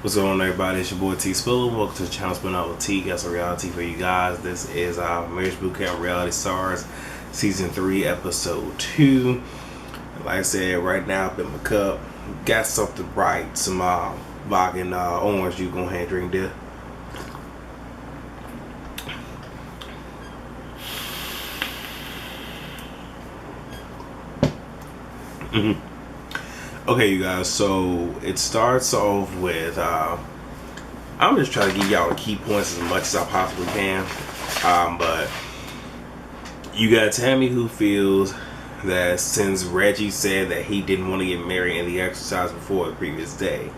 What's going on, everybody? It's your boy T Spiller. Welcome to the channel Spilling Out with T. Got some reality for you guys. This is Marriage Bootcamp Reality Stars Season 3, Episode 2. Like I said, right now up in my cup, got something bright, some vodka and orange. You go ahead and drink there. Okay, you guys, so it starts off with I'm just trying to give y'all the key points as much as I possibly can, but you got Tammy, who feels that since Reggie said that he didn't want to get married in the exercise before the previous day,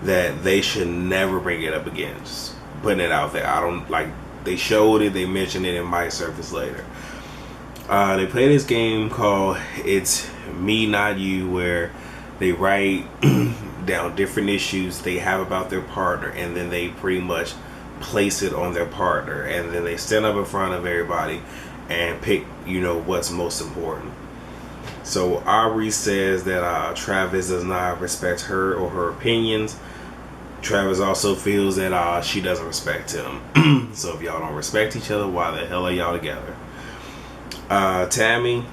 that they should never bring it up again. Just putting it out there. I don't like, they showed it, they mentioned it, it might surface later. They play this game called It's Me Not You, where they write down different issues they have about their partner, and then they pretty much place it on their partner, and then they stand up in front of everybody and pick, you know, what's most important. So Aubrey says that Travis does not respect her or her opinions. Travis also feels that she doesn't respect him. So if y'all don't respect each other, why the hell are y'all together? Tammy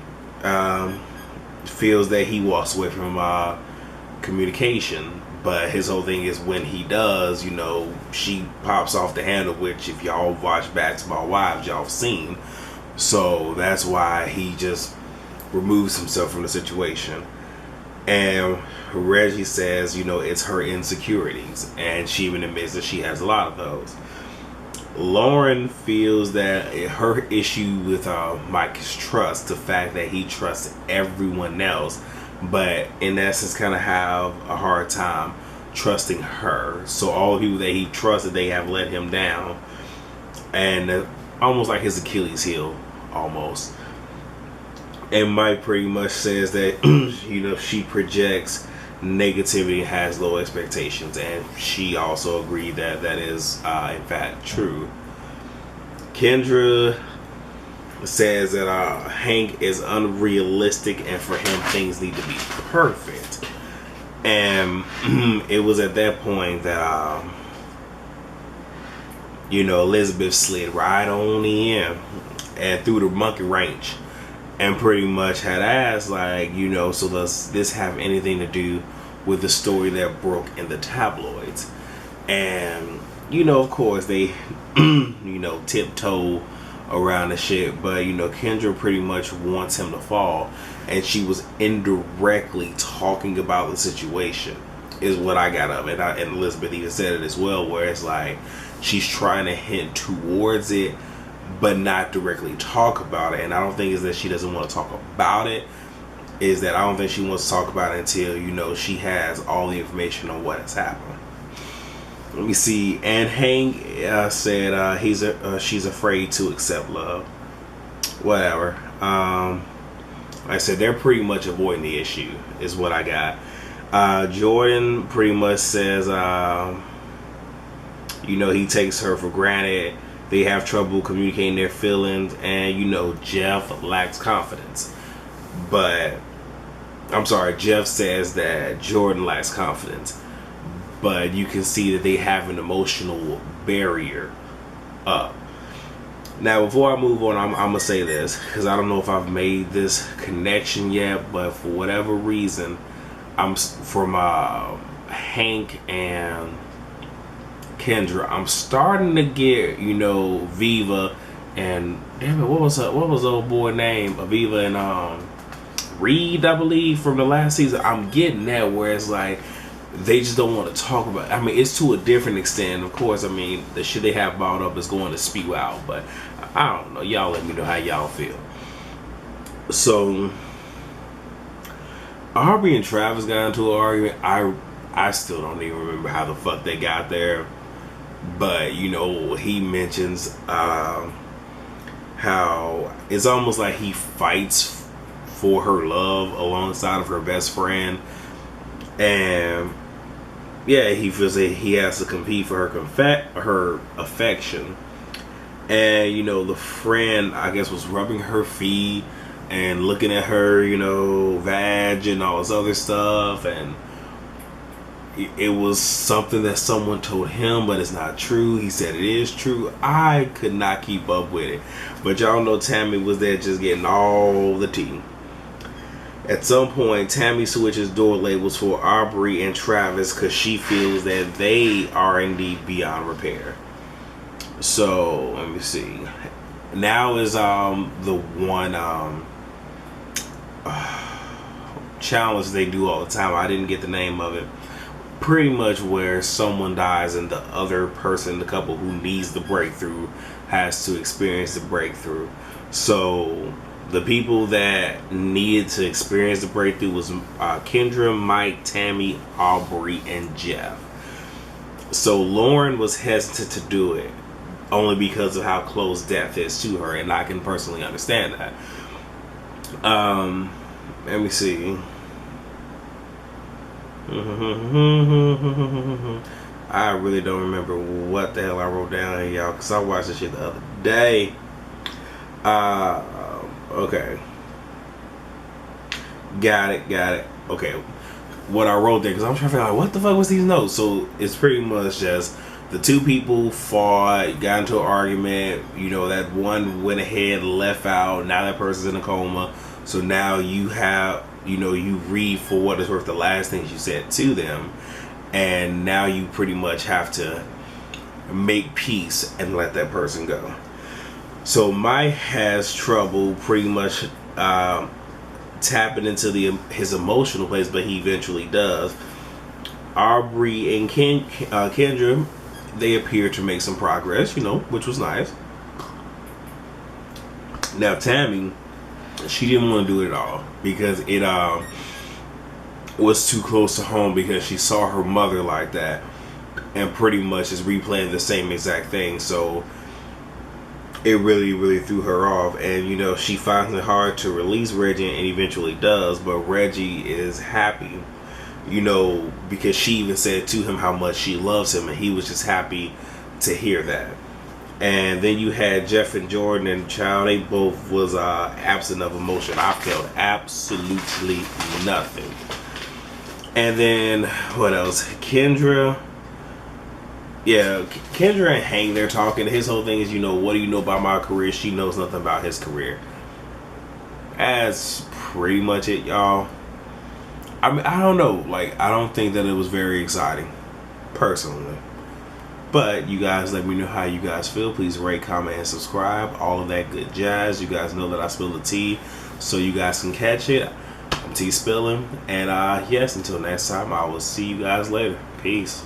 feels that he walks away from communication, but his whole thing is when he does, you know, she pops off the handle, which if y'all watch Back to My Wives, y'all have seen. So that's why he just removes himself from the situation. And Reggie says, you know, it's her insecurities, and she even admits that she has a lot of those. Lauren feels that her issue with Mike is trust, the fact that he trusts everyone else, but in essence kind of have a hard time trusting her. So all the people that he trusted, they have let him down, and almost like his Achilles heel, almost. And Mike pretty much says that you know, she projects negativity and has low expectations, and she also agreed that that is in fact true. Kendra says that Hank is unrealistic, and for him things need to be perfect. And it was at that point that you know, Elizabeth slid right on in and through the monkey wrench and pretty much had asked, like, you know, so does this have anything to do with the story that broke in the tabloids? And, you know, of course, they, you know, tiptoe around the shit. But, you know, Kendra pretty much wants him to fall. And she was indirectly talking about the situation, is what I got of it. And Elizabeth even said it as well, where it's like she's trying to hint towards it, but not directly talk about it. And I don't think it's that she doesn't want to talk about it, is that I don't think she wants to talk about it until, you know, she has all the information on what has happened. Let me see. And Hank said she's afraid to accept love. Whatever. Like I said, they're pretty much avoiding the issue, is what I got. Jordan pretty much says, you know, he takes her for granted. They have trouble communicating their feelings, and, you know, Jeff lacks confidence. But I'm sorry, Jeff says that Jordan lacks confidence, but you can see that they have an emotional barrier up. Now, before I move on, I'm gonna say this, because I don't know if I've made this connection yet, but for whatever reason, I'm from Hank and Kendra, I'm starting to get, you know, Viva and, damn it, what was the old boy name? Aviva and Reed, I believe, from the last season. I'm getting that, where it's like they just don't want to talk about it. I mean, it's to a different extent, of course. I mean, the shit they have brought up is going to spew out, but I don't know. Y'all let me know how y'all feel. So Aubrey and Travis got into an argument. I still don't even remember how the fuck they got there. But, you know, he mentions how it's almost like he fights for her love alongside of her best friend. And, yeah, he feels that he has to compete for her affection. And, you know, the friend, I guess, was rubbing her feet and looking at her, you know, vag and all this other stuff. And it was something that someone told him, but it's not true. He said it is true. I could not keep up with it. But y'all know Tammy was there just getting all the tea. At some point, Tammy switches door labels for Aubrey and Travis because she feels that they are indeed beyond repair. So, let me see. Now is the one challenge they do all the time. I didn't get the name of it. Pretty much where someone dies and the other person, the couple who needs the breakthrough, has to experience the breakthrough. So the people that needed to experience the breakthrough was Kendra, Mike, Tammy, Aubrey, and Jeff. So Lauren was hesitant to do it only because of how close death is to her, and I can personally understand that. Let me see. I really don't remember what the hell I wrote down here, y'all, because I watched this shit the other day. Okay. Got it. Okay. What I wrote there, because I'm trying to figure out what the fuck was these notes. So it's pretty much just the two people fought, got into an argument. You know, that one went ahead, left out. Now that person's in a coma. So now you have, you know, you read for what it's worth the last things you said to them. And now you pretty much have to make peace and let that person go. So Mike has trouble pretty much tapping into his emotional place, but he eventually does. Aubrey and Kendra, they appear to make some progress, you know, which was nice. Now Tammy, she didn't want to do it at all because it was too close to home, because she saw her mother like that and pretty much is replaying the same exact thing. So it really threw her off, and you know, she finds it hard to release Reggie, and eventually does, but Reggie is happy, you know, because she even said to him how much she loves him, and he was just happy to hear that. And then you had Jeff and Jordan, and child, they both was absent of emotion. I felt absolutely nothing. And then what else? Kendra. Yeah, Kendra and Hank, they're talking. His whole thing is, you know, what do you know about my career? She knows nothing about his career. That's pretty much it, y'all. I mean, I don't know. Like, I don't think that it was very exciting, personally. But you guys let me know how you guys feel. Please rate, comment, and subscribe. All of that good jazz. You guys know that I spill the tea, so you guys can catch it. I'm Tea Spilling. And yes, until next time, I will see you guys later. Peace.